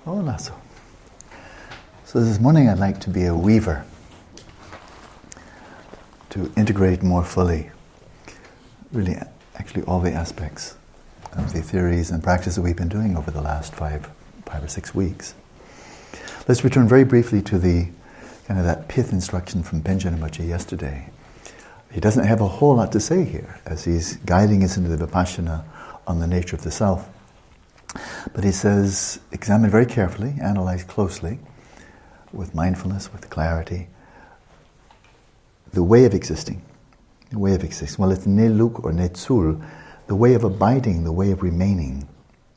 Hola. So this morning I'd like to be a weaver, to integrate more fully, really actually all the aspects of the theories and practice that we've been doing over the last five or 6 weeks. Let's return very briefly to the kind of that pith instruction from Panchen Lozang yesterday. He doesn't have a whole lot to say here as he's guiding us into the Vipashyana on the nature of the self. But he says, examine very carefully, analyze closely, with mindfulness, with clarity, the way of existing. The way of existing. Well, it's neluk or netsul, the way of abiding, the way of remaining.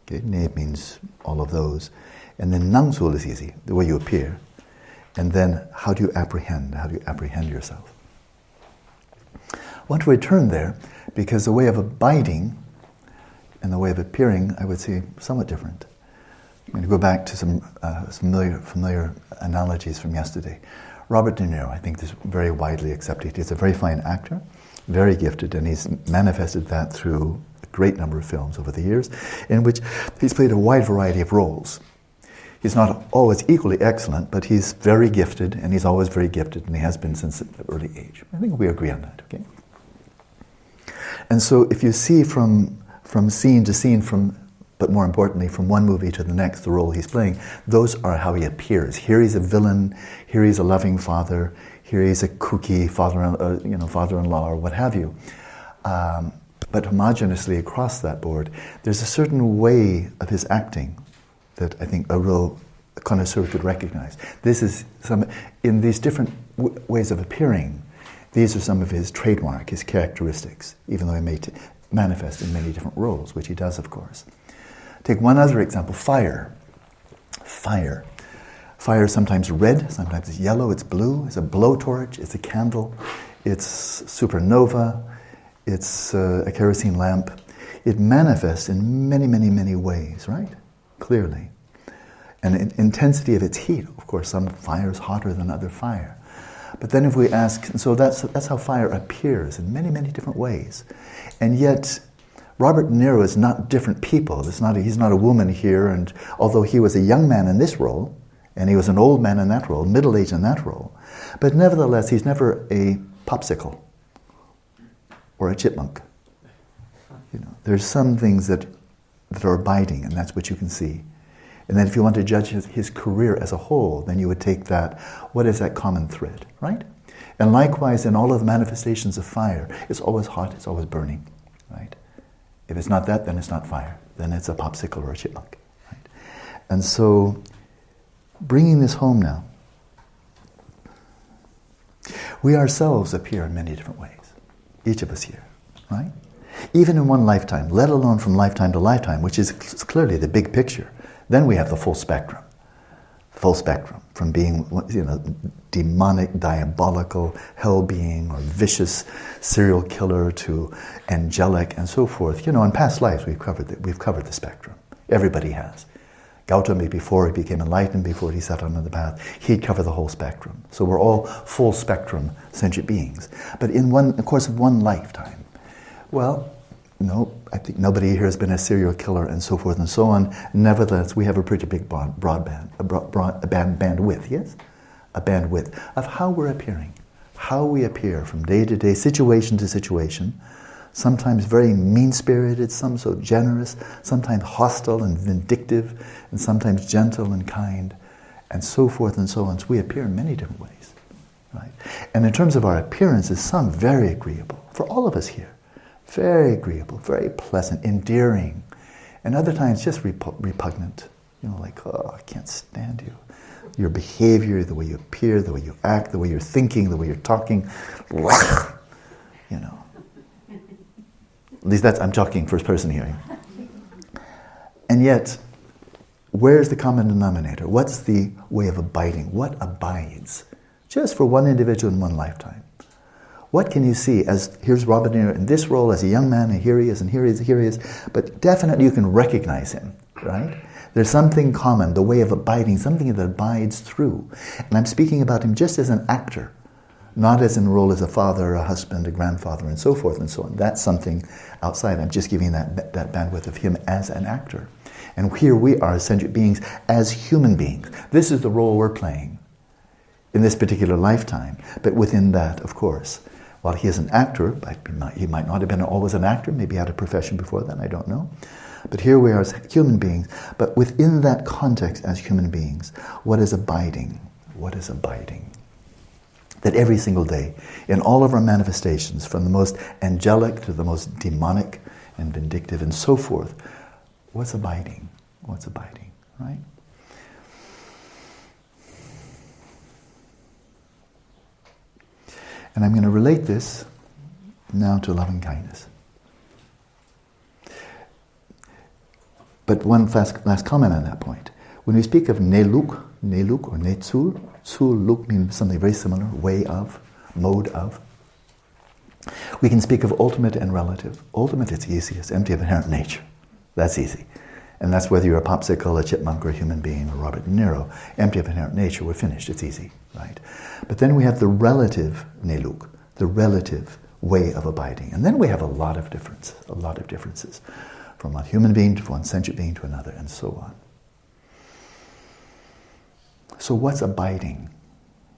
Okay? Ne means all of those. And then nangsul is easy, the way you appear. And then how do you apprehend? How do you apprehend yourself? I want to return there because the way of abiding and the way of appearing, I would say, somewhat different. I'm going to go back to some familiar analogies from yesterday. Robert De Niro, I think, is very widely accepted. He's a very fine actor, very gifted, and he's manifested that through a great number of films over the years, in which he's played a wide variety of roles. He's not always equally excellent, but he's very gifted, and he's always very gifted, and he has been since an early age. I think we agree on that, okay? And so if you see from scene to scene, but more importantly, from one movie to the next, the role he's playing, those are how he appears. Here he's a villain, here he's a loving father, here he's a kooky father-in-law or what have you. But homogeneously across that board, there's a certain way of his acting that I think a real connoisseur could recognize. This is in these different ways of appearing, these are some of his trademark, his characteristics, even though he may manifest in many different roles, which he does, of course. Take one other example, fire. Fire. Fire is sometimes red, sometimes it's yellow, it's blue, it's a blowtorch, it's a candle, it's supernova, it's a kerosene lamp. It manifests in many, many, many ways, right? Clearly. And intensity of its heat, of course, some fire is hotter than other fire. But then if we ask, so that's how fire appears in many, many different ways. And yet, Robert De Niro is not different people. He's not a woman here, and although he was a young man in this role, and he was an old man in that role, middle-aged in that role, but nevertheless, he's never a popsicle or a chipmunk. There's some things that are abiding, and that's what you can see. And then if you want to judge his career as a whole, then you would take that, what is that common thread, right? And likewise, in all of the manifestations of fire, it's always hot, it's always burning, right? If it's not that, then it's not fire. Then it's a popsicle or a chipmunk, right? And so, bringing this home now, we ourselves appear in many different ways, each of us here, right? Even in one lifetime, let alone from lifetime to lifetime, which is clearly the big picture. Then we have the full spectrum from being, demonic, diabolical, hell being, or vicious serial killer to angelic and so forth. In past lives we've covered the spectrum. Everybody has. Gautama, before he became enlightened, before he set on the path, he'd cover the whole spectrum. So we're all full spectrum sentient beings. But in the course of one lifetime, well, no, I think nobody here has been a serial killer and so forth and so on. Nevertheless, we have a pretty big bandwidth, yes? A bandwidth of how we're appearing, how we appear from day to day, situation to situation, sometimes very mean-spirited, some so generous, sometimes hostile and vindictive, and sometimes gentle and kind, and so forth and so on. So we appear in many different ways, right? And in terms of our appearances, some very agreeable, for all of us here. Very agreeable, very pleasant, endearing, and other times just repugnant. Like, oh, I can't stand you. Your behavior, the way you appear, the way you act, the way you're thinking, the way you're talking. At least I'm talking first person here. And yet, where's the common denominator? What's the way of abiding? What abides? Just for one individual in one lifetime. What can you see as, here's Robert De Niro in this role as a young man, and here he is, and here he is, and here he is, but definitely you can recognize him, right? There's something common, the way of abiding, something that abides through. And I'm speaking about him just as an actor, not as in role as a father, a husband, a grandfather, and so forth and so on. That's something outside. I'm just giving that bandwidth of him as an actor. And here we are as sentient beings, as human beings. This is the role we're playing in this particular lifetime. But within that, of course, while he is an actor, but he might not have been always an actor, maybe he had a profession before then, I don't know. But here we are as human beings. But within that context as human beings, what is abiding? What is abiding? That every single day, in all of our manifestations, from the most angelic to the most demonic and vindictive and so forth, what's abiding? What's abiding, right? And I'm going to relate this now to loving kindness. But one last comment on that point. When we speak of neluk or netsul, luk means something very similar, way of, mode of. We can speak of ultimate and relative. Ultimate, it's easy, it's empty of inherent nature. That's easy. And that's whether you're a popsicle, a chipmunk, or a human being, or Robert De Niro. Empty of inherent nature, we're finished, it's easy, right? But then we have the relative neluk, the relative way of abiding. And then we have a lot of differences, from one human being to one sentient being to another, and so on. So what's abiding?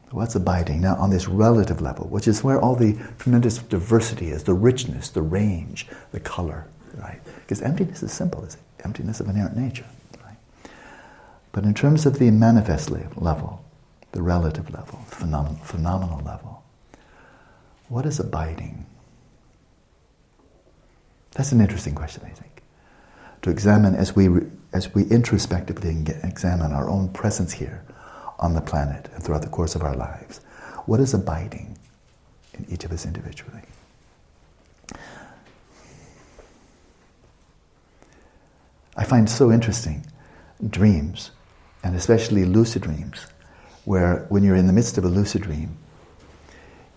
What's abiding now on this relative level, which is where all the tremendous diversity is, the richness, the range, the color, right? Because emptiness is simple, is it? Emptiness of inherent nature, right? But in terms of the manifest level, the relative level, the phenomenal level, what is abiding? That's an interesting question, I think, to examine as we introspectively examine our own presence here on the planet and throughout the course of our lives. What is abiding in each of us individually? I find so interesting dreams, and especially lucid dreams, where when you're in the midst of a lucid dream,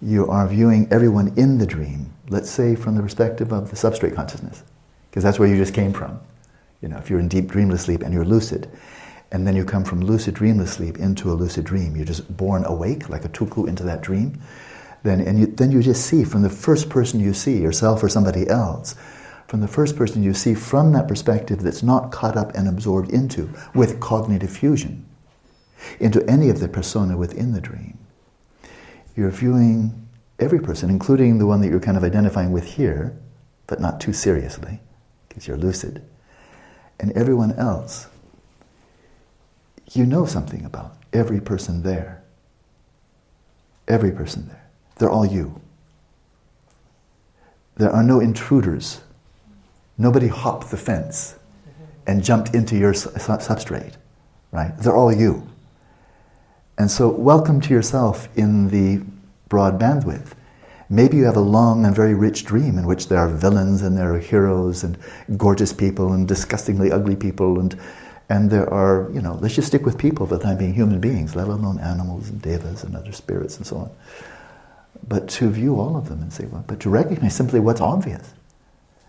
you are viewing everyone in the dream, let's say from the perspective of the substrate consciousness, because that's where you just came from. You know, if you're in deep dreamless sleep and you're lucid, and then you come from lucid dreamless sleep into a lucid dream, you're just born awake, like a tuku, into that dream, then you just see from the first person you see, yourself or somebody else, from the first person you see from that perspective that's not caught up and absorbed into, with cognitive fusion, into any of the persona within the dream. You're viewing every person, including the one that you're kind of identifying with here, but not too seriously, because you're lucid, and everyone else. You know something about every person there. Every person there. They're all you. There are no intruders. Nobody hopped the fence and jumped into your substrate, right? They're all you. And so welcome to yourself in the broad bandwidth. Maybe you have a long and very rich dream in which there are villains and there are heroes and gorgeous people and disgustingly ugly people and there are, let's just stick with people for the time being, human beings, let alone animals and devas and other spirits and so on. But to view all of them and say, well, but to recognize simply what's obvious.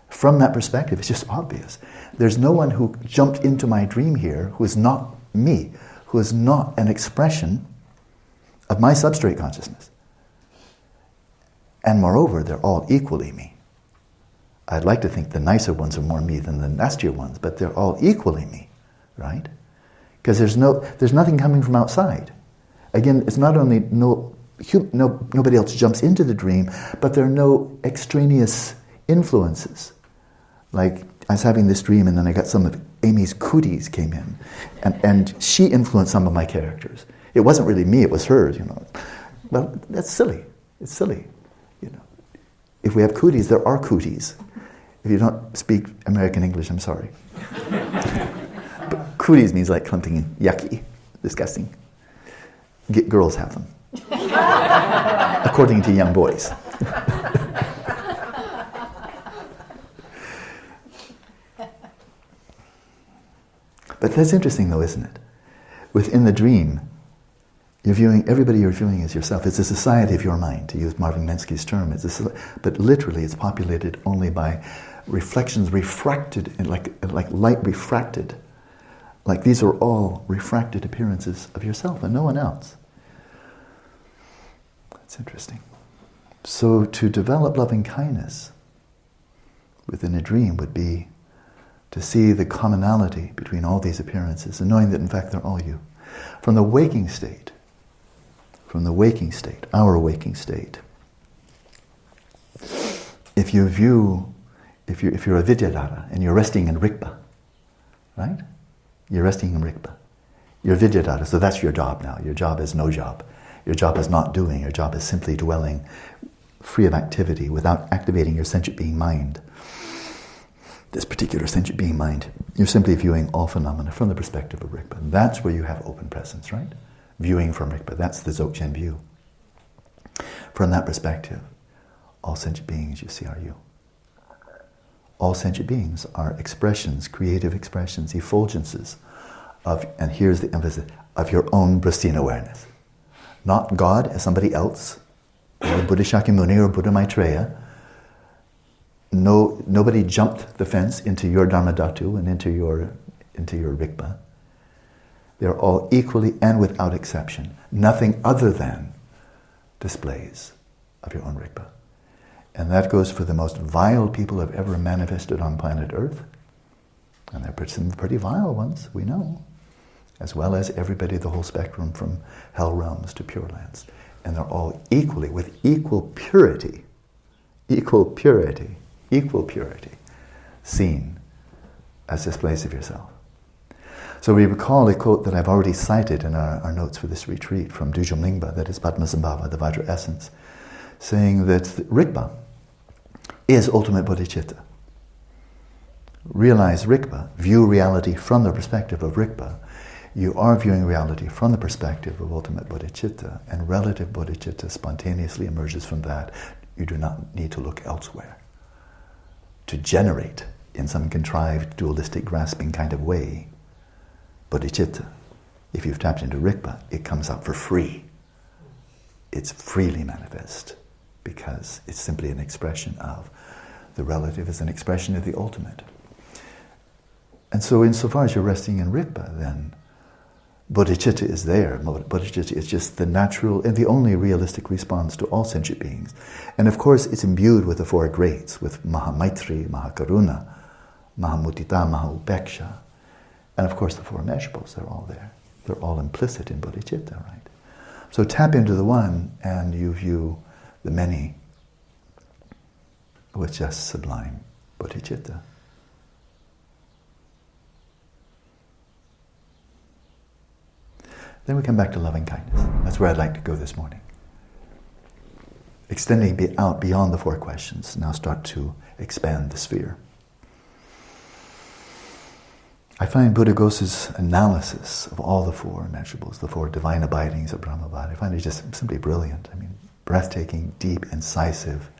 From that perspective, it's just obvious. There's no one who jumped into my dream here who is not me, who is not an expression of my substrate consciousness. And moreover, they're all equally me. I'd like to think the nicer ones are more me than the nastier ones, but they're all equally me, right? Because there's nothing coming from outside. Again, it's not only nobody else jumps into the dream, but there are no extraneous influences. Like, I was having this dream and then I got some of Amy's cooties came in and she influenced some of my characters. It wasn't really me, it was hers, Well, that's silly. It's silly, If we have cooties, there are cooties. If you don't speak American English, I'm sorry. But cooties means like something yucky, disgusting. Girls have them. According to young boys. But that's interesting though, isn't it? Within the dream, everybody you're viewing as yourself. It's a society of your mind, to use Marvin Minsky's term. But literally it's populated only by reflections refracted, like light refracted. Like these are all refracted appearances of yourself and no one else. That's interesting. So to develop loving kindness within a dream would be to see the commonality between all these appearances and knowing that in fact they're all you. From the waking state, our waking state, if you're a Vidyadhara and you're resting in Rigpa, right? You're resting in Rigpa. You're Vidyadhara, so that's your job now. Your job is no job. Your job is not doing. Your job is simply dwelling free of activity without activating your sentient being mind. This particular sentient being mind. You're simply viewing all phenomena from the perspective of Rigpa. That's where you have open presence, right? Viewing from Rigpa. That's the Dzogchen view. From that perspective, all sentient beings you see are you. All sentient beings are expressions, creative expressions, effulgences of, and here's the emphasis, of your own pristine awareness. Not God as somebody else, or Buddha Shakyamuni or Buddha Maitreya. Nobody jumped the fence into your Dharmadhatu and into your Rigpa. They're all equally and without exception nothing other than displays of your own Rigpa. And that goes for the most vile people who have ever manifested on planet Earth. And there are some pretty vile ones, we know. As well as everybody, the whole spectrum from hell realms to pure lands. And they're all equally, with equal purity, seen as displays of yourself. So we recall a quote that I've already cited in our notes for this retreat from Dujum Lingpa, that is Padmasambhava, the Vajra essence, saying that Rigpa is ultimate bodhicitta. Realize Rigpa, view reality from the perspective of Rigpa. You are viewing reality from the perspective of ultimate bodhicitta, and relative bodhicitta spontaneously emerges from that. You do not need to look elsewhere to generate, in some contrived, dualistic, grasping kind of way, bodhicitta. If you've tapped into Rigpa, it comes out for free. It's freely manifest because it's simply an expression of the relative, is an expression of the ultimate. And so insofar as you're resting in Rigpa, then bodhicitta is there. Bodhicitta is just the natural and the only realistic response to all sentient beings. And of course it's imbued with the four greats, with Mahamaitri, Mahakaruna, Mahamudita, Mahaupeksha, and of course the four immeasurables, they're all there. They're all implicit in bodhicitta, right? So tap into the one and you view the many with just sublime bodhicitta. Then we come back to loving kindness. That's where I'd like to go this morning. Extending out beyond the four questions, now start to expand the sphere. I find Buddhaghosa's analysis of all the four immeasurables, the four divine abidings of Brahmabhad, I find it just simply brilliant. I mean, breathtaking, deep, incisive,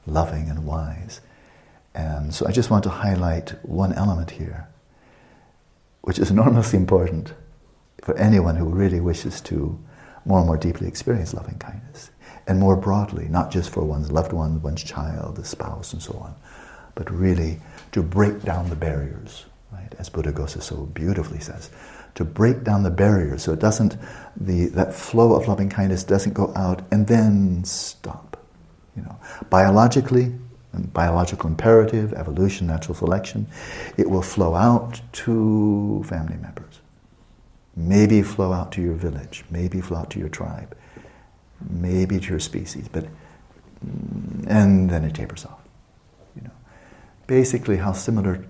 loving, and wise. And so I just want to highlight one element here, which is enormously important for anyone who really wishes to more and more deeply experience loving kindness. And more broadly, not just for one's loved one, one's child, the spouse, and so on, but really to break down the barriers, right? As Buddhaghosa so beautifully says, to break down the barriers so it doesn't, that flow of loving kindness doesn't go out and then stop. You know, biologically, biological imperative, evolution, natural selection, it will flow out to family members. Maybe flow out to your village, maybe flow out to your tribe, maybe to your species, and then it tapers off. You know, basically, how similar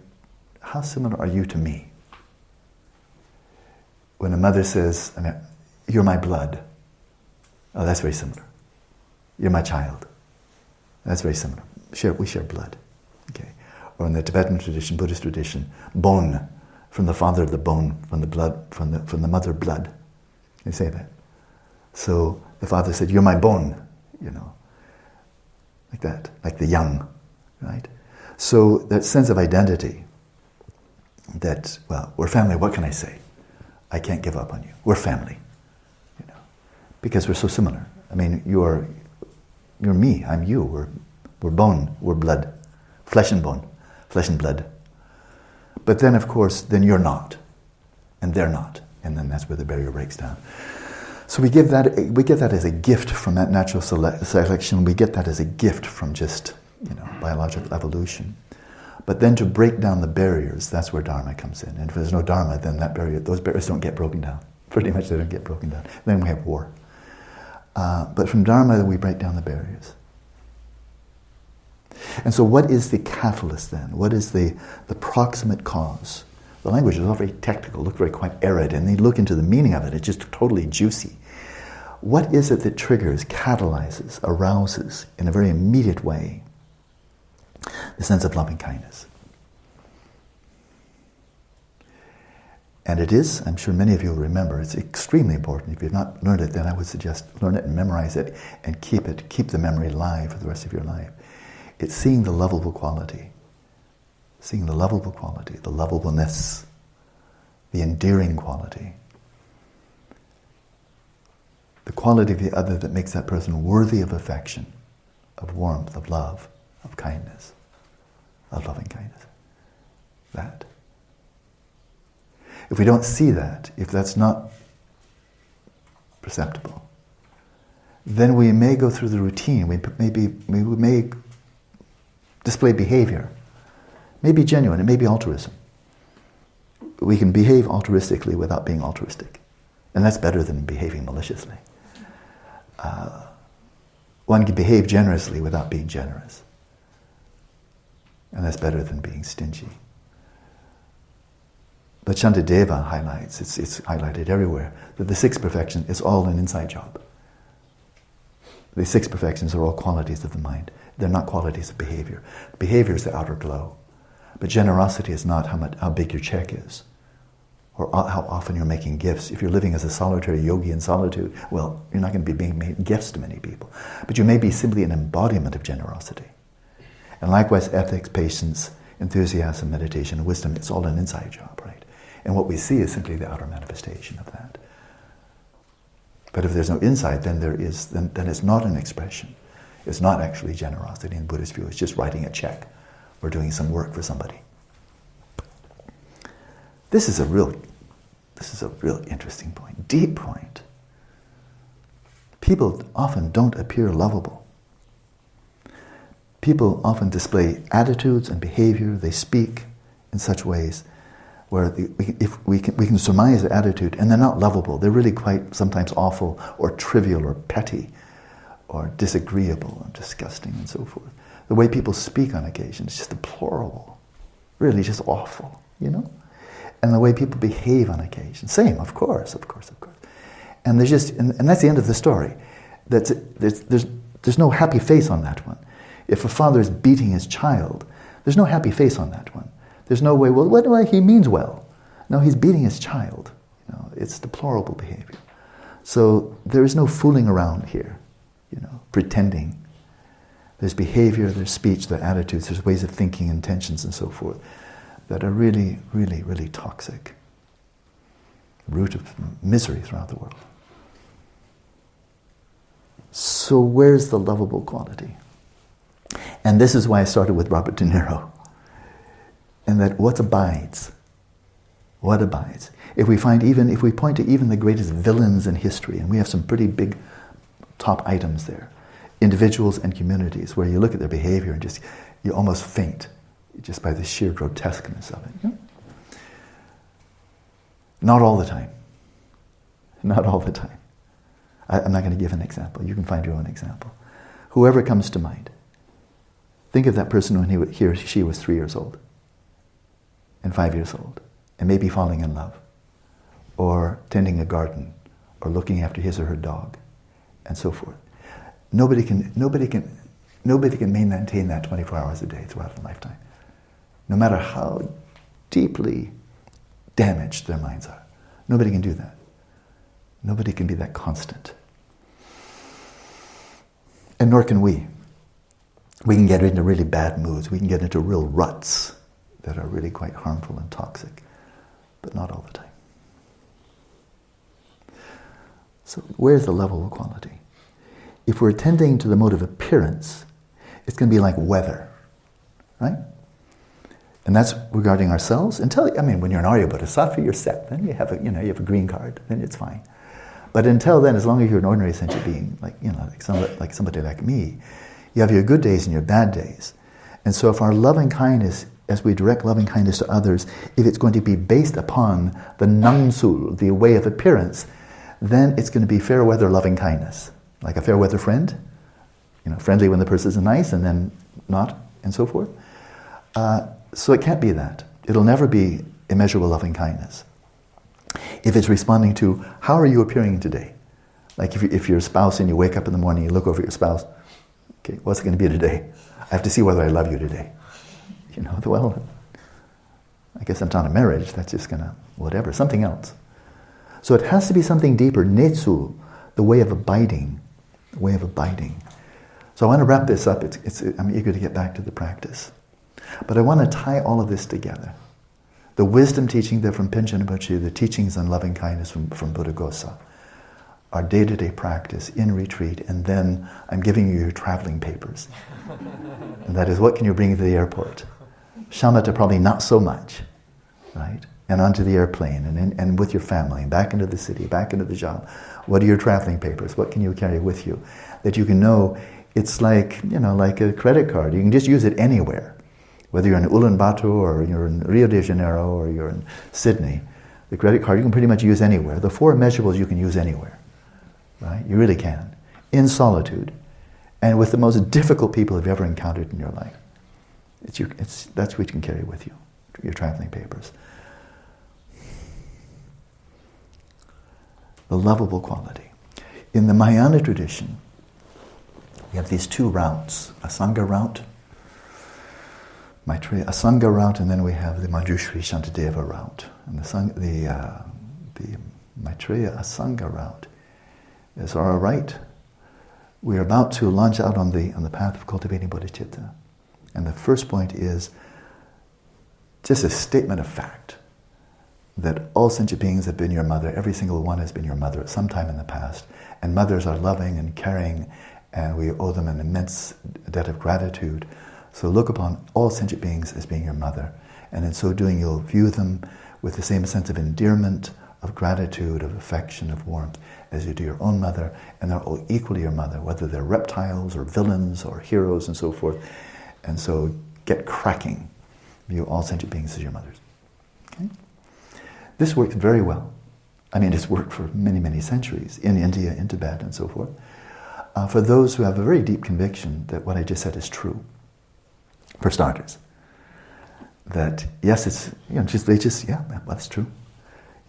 are you to me? When a mother says, "You're my blood," oh, that's very similar. You're my child. That's very similar. We share blood. Okay, or in the Tibetan tradition, Buddhist tradition, bone. From the father of the bone, from the blood, from the mother blood. They say that. So the father said, "You're my bone," you know, like that, like the young, right? So that sense of identity, that, well, we're family, what can I say? I can't give up on you. We're family, you know, because we're so similar. I mean, you're me, I'm you, we're bone, we're blood, flesh and bone, flesh and blood. But then, of course, then you're not, and they're not, and then that's where the barrier breaks down. So we get that as a gift from that natural selection. We get that as a gift from just, you know, biological evolution. But then to break down the barriers, that's where Dharma comes in. And if there's no Dharma, then those barriers don't get broken down. Pretty much they don't get broken down. Then we have war. But from Dharma, we break down the barriers. And so what is the catalyst then? What is the proximate cause? The language is all very technical, look very quite arid, and then you look into the meaning of it, it's just totally juicy. What is it that triggers, catalyzes, arouses in a very immediate way the sense of loving kindness? And it is, I'm sure many of you will remember, it's extremely important. If you've not learned it, then I would suggest learn it and memorize it and keep the memory alive for the rest of your life. It's seeing the lovable quality. Seeing the lovable quality, the lovableness, the endearing quality. The quality of the other that makes that person worthy of affection, of warmth, of love, of kindness, of loving kindness. That. If we don't see that, if that's not perceptible, then we may go through the routine. We may display behavior. It may be genuine, it may be altruism. We can behave altruistically without being altruistic. And that's better than behaving maliciously. One can behave generously without being generous. And that's better than being stingy. But Shantideva highlights, it's highlighted everywhere, that the six perfections is all an inside job. The six perfections are all qualities of the mind. They're not qualities of behavior. Behavior is the outer glow. But generosity is not how big your check is, or how often you're making gifts. If you're living as a solitary yogi in solitude, well, you're not going to be making gifts to many people. But you may be simply an embodiment of generosity. And likewise, ethics, patience, enthusiasm, meditation, and wisdom, it's all an inside job, right? And what we see is simply the outer manifestation of that. But if there's no inside, then it's not an expression. It's not actually generosity in Buddhist view. It's just writing a check or doing some work for somebody. This is a real interesting point, deep point. People often don't appear lovable. People often display attitudes and behavior. They speak in such ways where we can surmise their attitude, and they're not lovable. They're really quite sometimes awful or trivial or petty or disagreeable and disgusting and so forth. The way people speak on occasion is just deplorable, really just awful, And the way people behave on occasion, same, of course. And there's just, and that's the end of the story. There's no happy face on that one. If a father is beating his child, there's no happy face on that one. There's no way, well, what do he means well? No, he's beating his child. It's deplorable behavior. So there is no fooling around here, pretending. There's behavior, there's speech, there's attitudes, there's ways of thinking, intentions, and so forth that are really, really, really toxic. Root of misery throughout the world. So where's the lovable quality? And this is why I started with Robert De Niro. And that what abides? What abides? If we point to even the greatest villains in history, and we have some pretty big top items there, individuals and communities, where you look at their behavior and you almost faint just by the sheer grotesqueness of it. Not all the time. Not all the time. I'm not going to give an example. You can find your own example. Whoever comes to mind. Think of that person when he or she was 3 years old and 5 years old and maybe falling in love or tending a garden or looking after his or her dog and so forth. Nobody can maintain that 24 hours a day throughout a lifetime, no matter how deeply damaged their minds are. Nobody can do that. Nobody can be that constant. And nor can we. We can get into really bad moods. We can get into real ruts that are really quite harmful and toxic, but not all the time. So where's the level of quality? If we're attending to the mode of appearance, it's going to be like weather, right? And that's regarding ourselves. When you're an Arya Bodhisattva, you're set. Then you have a green card. Then it's fine. But until then, as long as you're an ordinary sentient being, like somebody like me, you have your good days and your bad days. And so if our loving kindness as we direct loving kindness to others, if it's going to be based upon the namsul, the way of appearance, then it's going to be fair weather loving kindness, like a fair weather friend, friendly when the person is nice and then not, and so forth. So it can't be that. It'll never be immeasurable loving kindness. If it's responding to, how are you appearing today? Like if you're a spouse and you wake up in the morning, you look over at your spouse, okay, what's it going to be today? I have to see whether I love you today. Well, I guess I'm not a marriage, that's just going to, whatever, something else. So it has to be something deeper, netsu, the way of abiding, So I want to wrap this up. I'm eager to get back to the practice. But I want to tie all of this together. The wisdom teaching there from Panchen Lozang, the teachings on loving kindness from Buddhaghosa, our day-to-day practice in retreat, and then I'm giving you your traveling papers. And that is, what can you bring to the airport? Shamatha probably not so much, right? And onto the airplane, and with your family, and back into the city, back into the job. What are your traveling papers? What can you carry with you? That you can know, it's like a credit card. You can just use it anywhere. Whether you're in Ulaanbaatar, or you're in Rio de Janeiro, or you're in Sydney, the credit card you can pretty much use anywhere. The 4 immeasurables you can use anywhere, right? You really can. In solitude, and with the most difficult people you've ever encountered in your life. That's what you can carry with you, your traveling papers. The lovable quality. In the Mahayana tradition, we have these 2 routes, a Sangha route, Maitreya, a Sangha route, and then we have the Manjushri Shantideva route. And the Maitreya Asanga route is our right. We're about to launch out on the path of cultivating bodhicitta. And the first point is just a statement of fact that all sentient beings have been your mother. Every single one has been your mother at some time in the past. And mothers are loving and caring, and we owe them an immense debt of gratitude. So look upon all sentient beings as being your mother. And in so doing, you'll view them with the same sense of endearment, of gratitude, of affection, of warmth, as you do your own mother. And they're all equally your mother, whether they're reptiles or villains or heroes and so forth. And so get cracking. View all sentient beings as your mothers. Okay? This works very well. I mean, it's worked for many, many centuries in India, in Tibet, and so forth. For those who have a very deep conviction that what I just said is true, for starters, that yes, it's, that's true.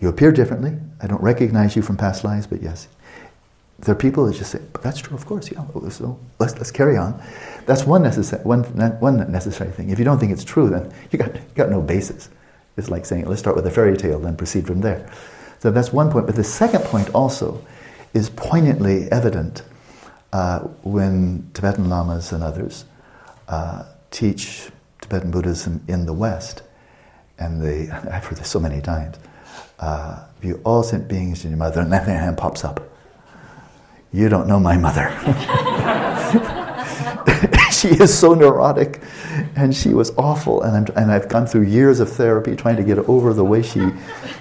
You appear differently. I don't recognize you from past lives, but yes. There are people that just say, but that's true, of course, yeah, so let's carry on. That's one necessary thing. If you don't think it's true, then you got no basis. It's like saying, let's start with a fairy tale, then proceed from there. So that's one point. But the second point also is poignantly evident when Tibetan lamas and others teach Tibetan Buddhism in the West. And I've heard this so many times, view all sentient beings in your mother, and then their hand pops up. You don't know my mother. She is so neurotic, and she was awful, and I've gone through years of therapy trying to get over the way she,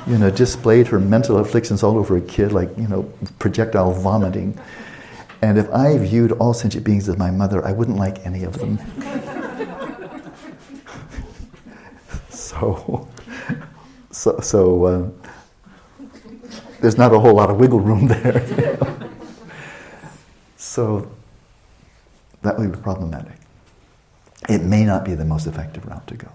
displayed her mental afflictions all over a kid, like, projectile vomiting. And if I viewed all sentient beings as my mother, I wouldn't like any of them. So there's not a whole lot of wiggle room there. So that would be problematic. It may not be the most effective route to go.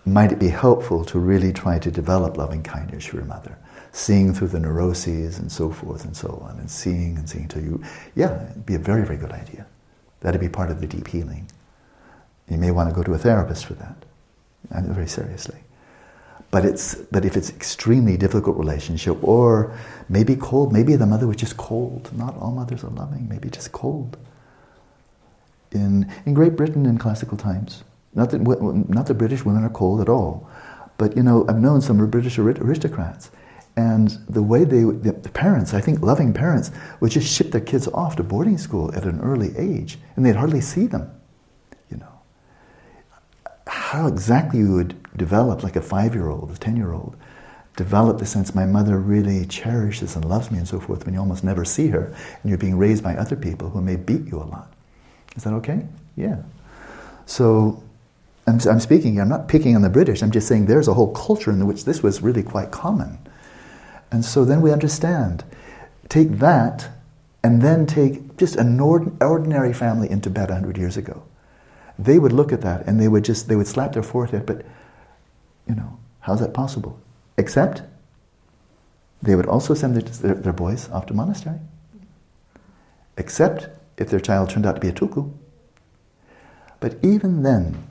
Might it be helpful to really try to develop loving kindness for your mother, seeing through the neuroses and so forth and so on, and seeing till you, it'd be a very, very good idea. That'd be part of the deep healing. You may want to go to a therapist for that, very seriously. But if it's extremely difficult relationship, or maybe cold, maybe the mother was just cold. Not all mothers are loving, maybe just cold. In Great Britain in classical times, not that British women are cold at all, but I've known some British aristocrats, and the way the parents, I think loving parents, would just ship their kids off to boarding school at an early age, and they'd hardly see them. How exactly you would develop, like a 5-year-old, a 10-year-old, develop the sense my mother really cherishes and loves me and so forth, when you almost never see her and you're being raised by other people who may beat you a lot. Is that okay? Yeah. So I'm speaking, I'm not picking on the British, I'm just saying there's a whole culture in which this was really quite common. And so then we understand. Take that, and then take just an ordinary family in Tibet 100 years ago. They would look at that and they would slap their forehead, but, how's that possible? Except, they would also send their boys off to monastery. Except if their child turned out to be a tulku. But even then,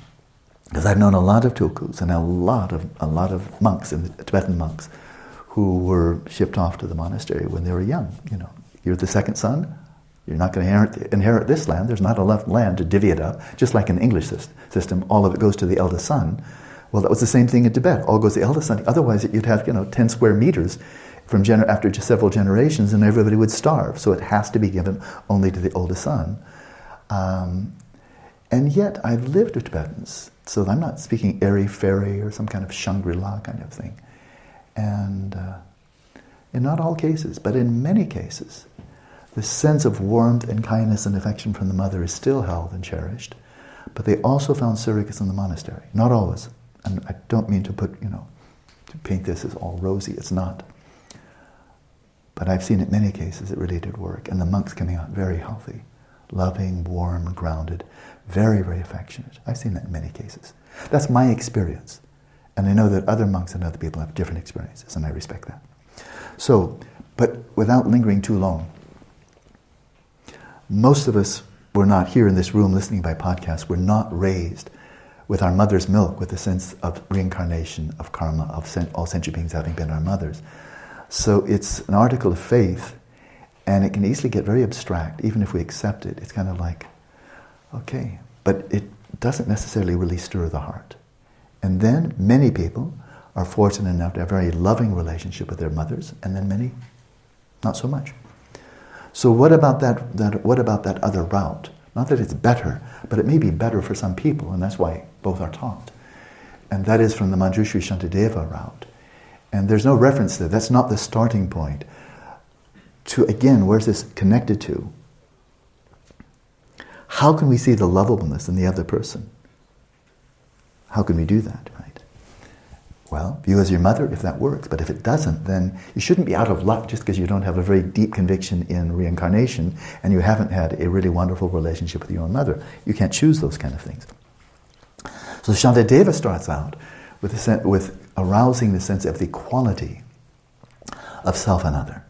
because I've known a lot of tulkus and a lot of monks, Tibetan monks, who were shipped off to the monastery when they were young. You're the second son, you're not going to inherit this land, there's not enough land to divvy it up, just like an English system, all of it goes to the eldest son. Well, that was the same thing in Tibet, all goes to the eldest son, otherwise you'd have 10 square meters after just several generations and everybody would starve, so it has to be given only to the oldest son. And yet I've lived with Tibetans, so I'm not speaking airy-fairy or some kind of Shangri-La kind of thing. And in not all cases, but in many cases, the sense of warmth and kindness and affection from the mother is still held and cherished. But they also found surrogates in the monastery. Not always. And I don't mean to paint this as all rosy. It's not. But I've seen in many cases it really did work. And the monks coming out very healthy, loving, warm, grounded, very, very affectionate. I've seen that in many cases. That's my experience. And I know that other monks and other people have different experiences, and I respect that. So, but without lingering too long, most of us were not here in this room listening by podcast, we're not raised with our mother's milk, with the sense of reincarnation, of karma, of all sentient beings having been our mothers. So it's an article of faith, and it can easily get very abstract, even if we accept it. It's kind of like, okay, but it doesn't necessarily really stir the heart. And then many people are fortunate enough to have a very loving relationship with their mothers, and then many, not so much. So what about that other route? Not that it's better, but it may be better for some people, and that's why both are taught. And that is from the Manjushri Shantideva route. And there's no reference there. That's not the starting point. To, again, where's this connected to? How can we see the lovableness in the other person? How can we do that, right? Well, view as your mother if that works, but if it doesn't, then you shouldn't be out of luck just because you don't have a very deep conviction in reincarnation and you haven't had a really wonderful relationship with your own mother. You can't choose those kind of things. So Shantideva starts out with arousing the sense of the equality of self and other.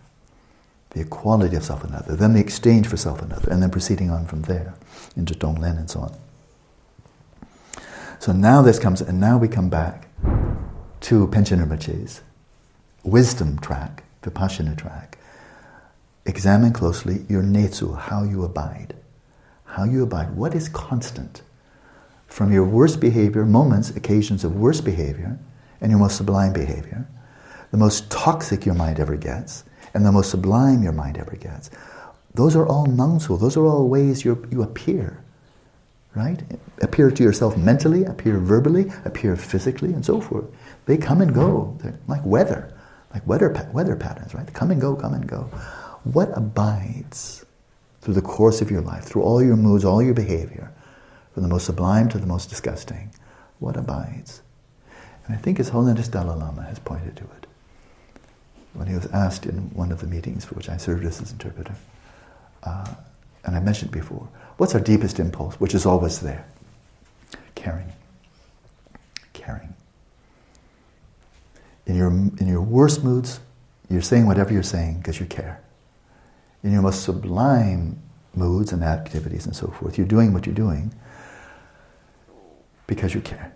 The equality of self and other, then the exchange for self and other, and then proceeding on from there into Tonglen and so on. So now this comes, and now we come back to Panchen Rinpoche's wisdom track, Vipashyana track. Examine closely your netsu, how you abide. How you abide. What is constant? From your worst behavior, moments, occasions of worst behavior, and your most sublime behavior, the most toxic your mind ever gets, and the most sublime your mind ever gets. Those are all nangsu, those are all ways you appear, right? Appear to yourself mentally, appear verbally, appear physically, and so forth. They come and go. They're like weather patterns, right? They come and go, come and go. What abides through the course of your life, through all your moods, all your behavior, from the most sublime to the most disgusting? What abides? And I think His Holiness Dalai Lama has pointed to it. When he was asked in one of the meetings for which I served as his interpreter, and I mentioned before, what's our deepest impulse, which is always there? Caring. Caring. In your worst moods, you're saying whatever you're saying because you care. In your most sublime moods and activities and so forth, you're doing what you're doing because you care.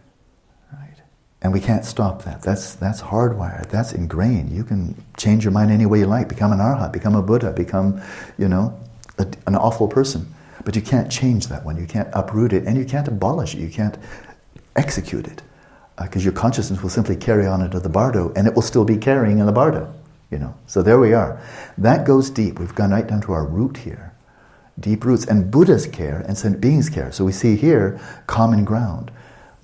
And we can't stop that. That's hardwired. That's ingrained. You can change your mind any way you like. Become an arhat, become a Buddha, become, an awful person. But you can't change that one. You can't uproot it, and you can't abolish it. You can't execute it, because your consciousness will simply carry on into the bardo, and it will still be carrying in the bardo. So there we are. That goes deep. We've gone right down to our root here, deep roots. And Buddhas care, and sentient beings care. So we see here common ground.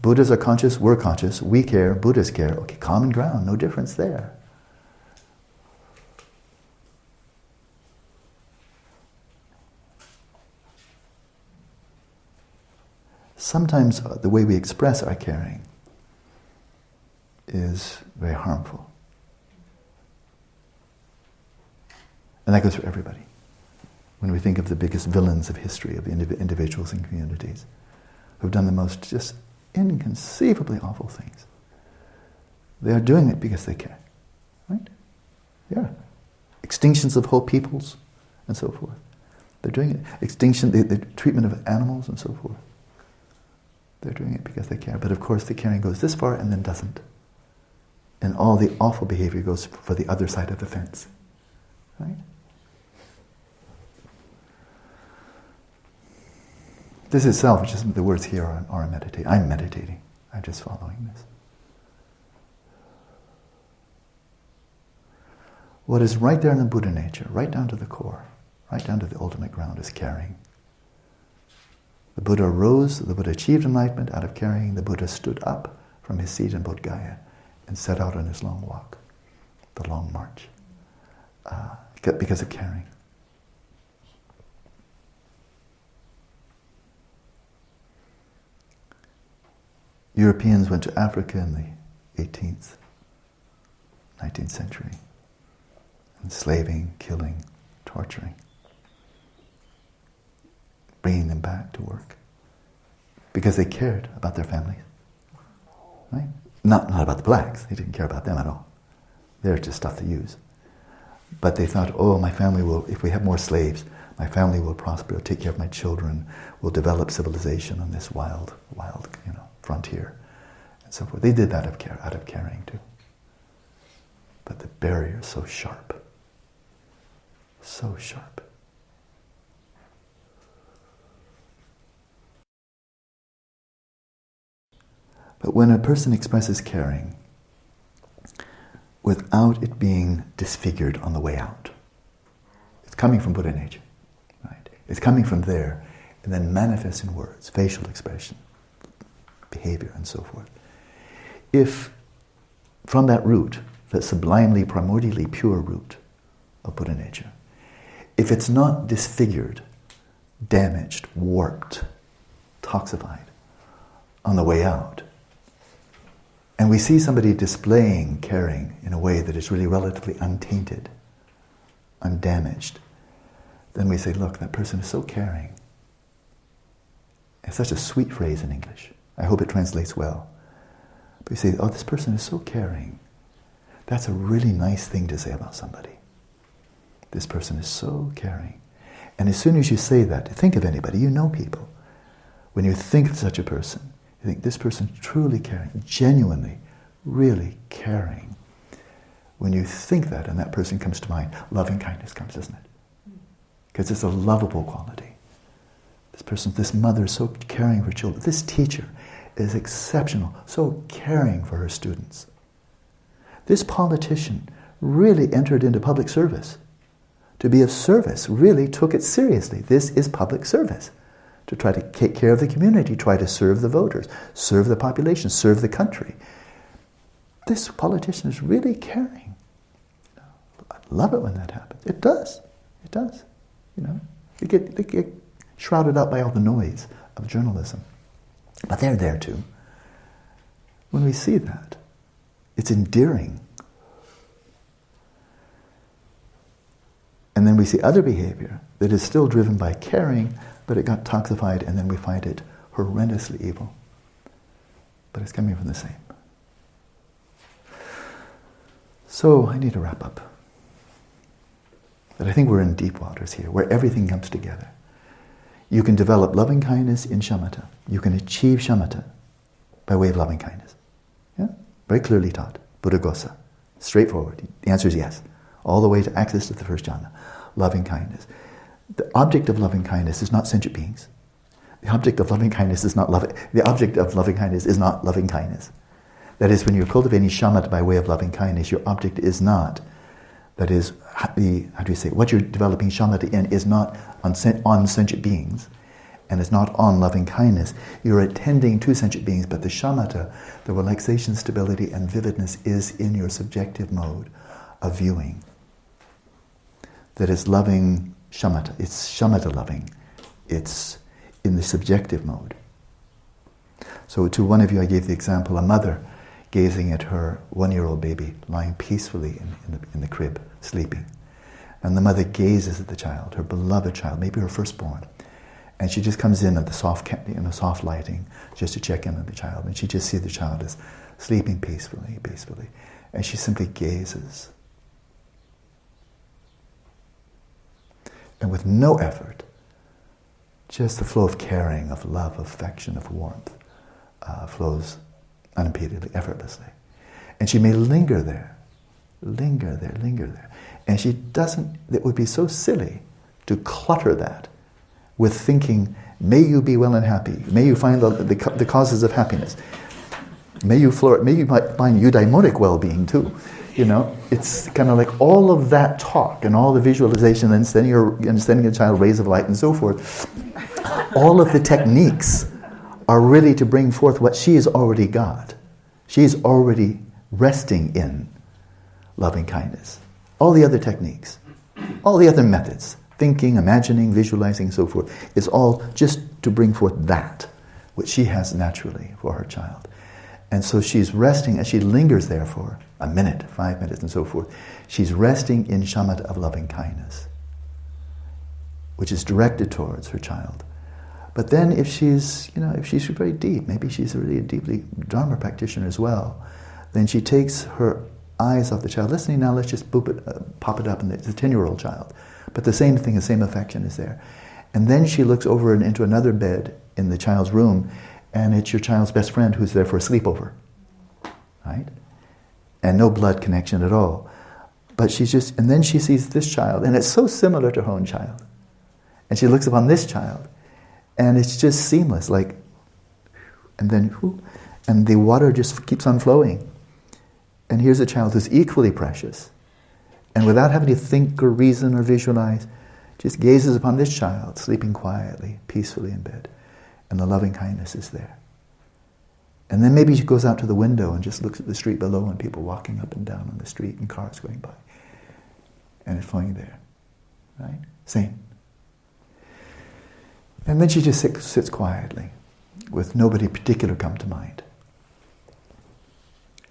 Buddhas are conscious, we're conscious, we care, Buddhas care. Okay, common ground, no difference there. sometimes the way we express our caring is very harmful. And that goes for everybody. When we think of the biggest villains of history, of individuals and communities, who've done the most just inconceivably awful things, they are doing it because they care, right? Yeah. Extinctions of whole peoples and so forth. They're doing it. Extinction, the treatment of animals and so forth. They're doing it because they care. But of course the caring goes this far and then doesn't. And all the awful behavior goes for the other side of the fence, right? This itself, which is the words here are meditate. I'm meditating. I'm just following this. What is right there in the Buddha nature, right down to the core, right down to the ultimate ground, is caring. The Buddha rose, the Buddha achieved enlightenment out of caring. The Buddha stood up from his seat in Bodh Gaya and set out on his long walk, the long march, because of caring. Europeans went to Africa in the 18th, 19th century, enslaving, killing, torturing, bringing them back to work because they cared about their families, right? Not about the blacks. They didn't care about them at all. They're just stuff to use. But they thought, oh, my family will, if we have more slaves, my family will prosper, will take care of my children, will develop civilization on this wild, frontier, and so forth. They did that out of caring too. But the barrier is so sharp. So sharp. But when a person expresses caring without it being disfigured on the way out, it's coming from Buddha nature, right? It's coming from there and then manifests in words, facial expression, behavior, and so forth. If from that root, that sublimely, primordially pure root of Buddha nature, if it's not disfigured, damaged, warped, toxified on the way out, and we see somebody displaying caring in a way that is really relatively untainted, undamaged, then we say, look, that person is so caring. It's such a sweet phrase in English. I hope it translates well. But you say, oh, this person is so caring. That's a really nice thing to say about somebody. This person is so caring. And as soon as you say that, think of anybody, you know people. When you think of such a person, you think this person is truly caring, genuinely, really caring. When you think that and that person comes to mind, loving kindness comes, doesn't it? Because it's a lovable quality. This mother is so caring for children. This teacher is exceptional, so caring for her students. This politician really entered into public service. To be of service, really took it seriously. This is public service. To try to take care of the community, try to serve the voters, serve the population, serve the country. This politician is really caring. I love it when that happens. It does. It does. They get shrouded out by all the noise of journalism. But they're there too. When we see that, it's endearing. And then we see other behavior that is still driven by caring, but it got toxified, and then we find it horrendously evil. But it's coming from the same. So I need to wrap up. But I think we're in deep waters here, where everything comes together. You can develop loving kindness in shamatha. You can achieve shamatha by way of loving kindness. Yeah? Very clearly taught. Buddhaghosa. Straightforward. The answer is yes. All the way to access to the first jhana. Loving kindness. The object of loving kindness is not sentient beings. The object of loving kindness is not the object of loving kindness is not loving kindness. That is, when you're cultivating shamatha by way of loving kindness, your object is not, that is, what you're developing shamatha in is not on sentient beings, and it's not on loving kindness. You're attending to sentient beings, but the shamatha, the relaxation, stability, and vividness is in your subjective mode of viewing. That is loving shamatha. It's shamatha loving. It's in the subjective mode. So to one of you I gave the example, a mother gazing at her 1-year-old baby lying peacefully in the crib, sleeping. And the mother gazes at the child, her beloved child, maybe her firstborn. And she just comes in at the soft lighting just to check in on the child. And she just sees the child is sleeping peacefully. And she simply gazes. And with no effort, just the flow of caring, of love, of affection, of warmth flows unimpededly, effortlessly. And she may linger there. And she doesn't, it would be so silly to clutter that with thinking, may you be well and happy, may you find the causes of happiness, may you might find eudaimonic well-being too. You know, it's kind of like all of that talk and all the visualization and sending a child rays of light and so forth. All of the techniques are really to bring forth what she has already got. She's already resting in loving kindness. All the other techniques, all the other methods, thinking, imagining, visualizing, and so forth, is all just to bring forth that which she has naturally for her child. And so she's resting, and she lingers there for a minute, 5 minutes, and so forth. She's resting in shamatha of loving kindness, which is directed towards her child. But then if she's very deep, maybe she's really a deeply Dharma practitioner as well, then she takes her eyes off the child. Listening now, let's just pop it up, and it's a 10-year-old child. But the same thing, the same affection is there. And then she looks over and into another bed in the child's room, and it's your child's best friend who's there for a sleepover, right? And no blood connection at all. But and then she sees this child, and it's so similar to her own child. And she looks upon this child, and it's just seamless, like, and then, and the water just keeps on flowing. And here's a child who's equally precious, and without having to think or reason or visualize, just gazes upon this child, sleeping quietly, peacefully in bed. And the loving kindness is there. And then maybe she goes out to the window and just looks at the street below and people walking up and down on the street and cars going by. And it's flowing there, right? Same. And then she just sits quietly with nobody particular come to mind.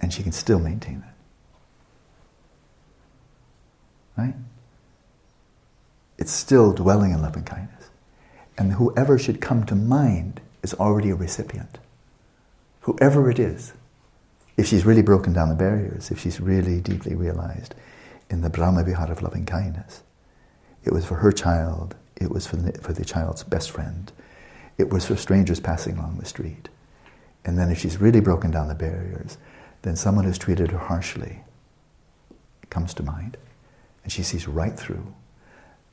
And she can still maintain that. Right? It's still dwelling in loving kindness. And whoever should come to mind is already a recipient. Whoever it is. If she's really broken down the barriers, if she's really deeply realized in the Brahma Vihara of loving kindness, it was for her child, it was for the child's best friend, it was for strangers passing along the street. And then if she's really broken down the barriers, then someone who's treated her harshly comes to mind, and she sees right through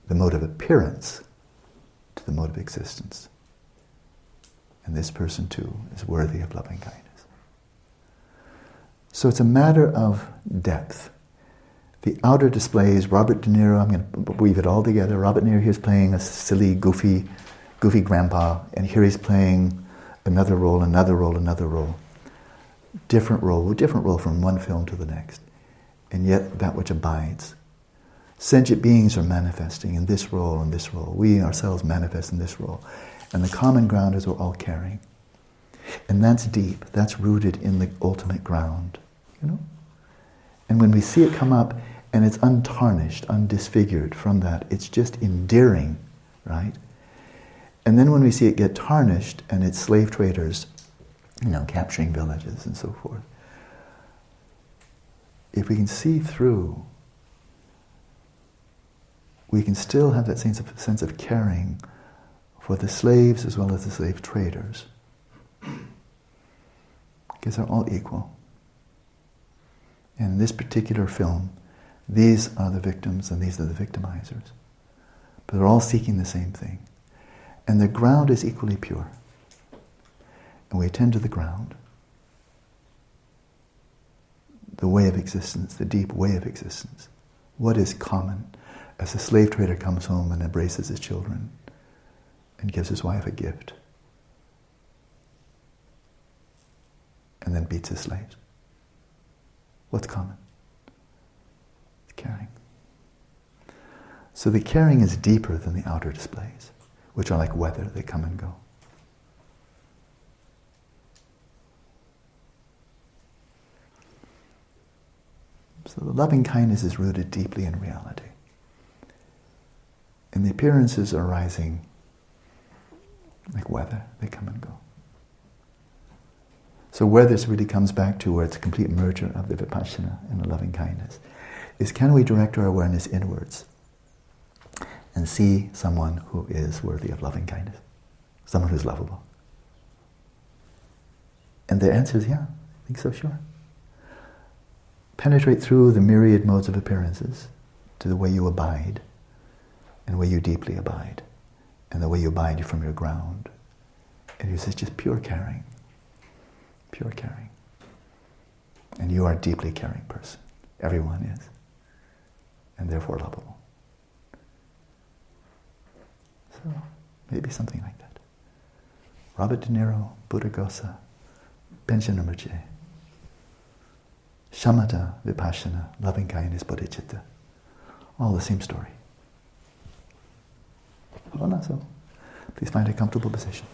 the mode of appearance to the mode of existence. And this person too is worthy of loving kindness. So it's a matter of depth. The outer displays, Robert De Niro, I'm going to weave it all together. Robert De Niro here is playing a silly, goofy grandpa, and here he's playing another role. Different role from one film to the next. And yet that which abides. Sentient beings are manifesting in this role and this role. We ourselves manifest in this role. And the common ground is we're all caring. And that's deep. That's rooted in the ultimate ground. You know? And when we see it come up and it's untarnished, undisfigured from that, it's just endearing, right? And then when we see it get tarnished and it's slave traders, capturing villages and so forth, if we can see through, we can still have that sense of caring for the slaves as well as the slave traders. Because they're all equal. And in this particular film, these are the victims and these are the victimizers. But they're all seeking the same thing. And the ground is equally pure. And we attend to the ground. The way of existence, the deep way of existence. What is common? As a slave trader comes home and embraces his children and gives his wife a gift. And then beats his slaves. What's common? Caring. So the caring is deeper than the outer displays, which are like weather, they come and go. So the loving kindness is rooted deeply in reality. And the appearances are arising like weather, they come and go. So where this really comes back to, where it's a complete merger of the Vipashyana and the loving kindness, is can we direct our awareness inwards and see someone who is worthy of loving kindness, someone who's lovable? And the answer is yeah, I think so, sure. Penetrate through the myriad modes of appearances to the way you abide, and the way you deeply abide, and the way you abide from your ground. And it's just pure caring. Pure caring. And you are a deeply caring person. Everyone is. And therefore lovable. So, maybe something like that. Robert De Niro, Buddhaghosa, Panchen Lozang Chökyi, Shamatha, Vipashyana, loving kindness, bodhicitta. All the same story. So, please find a comfortable position.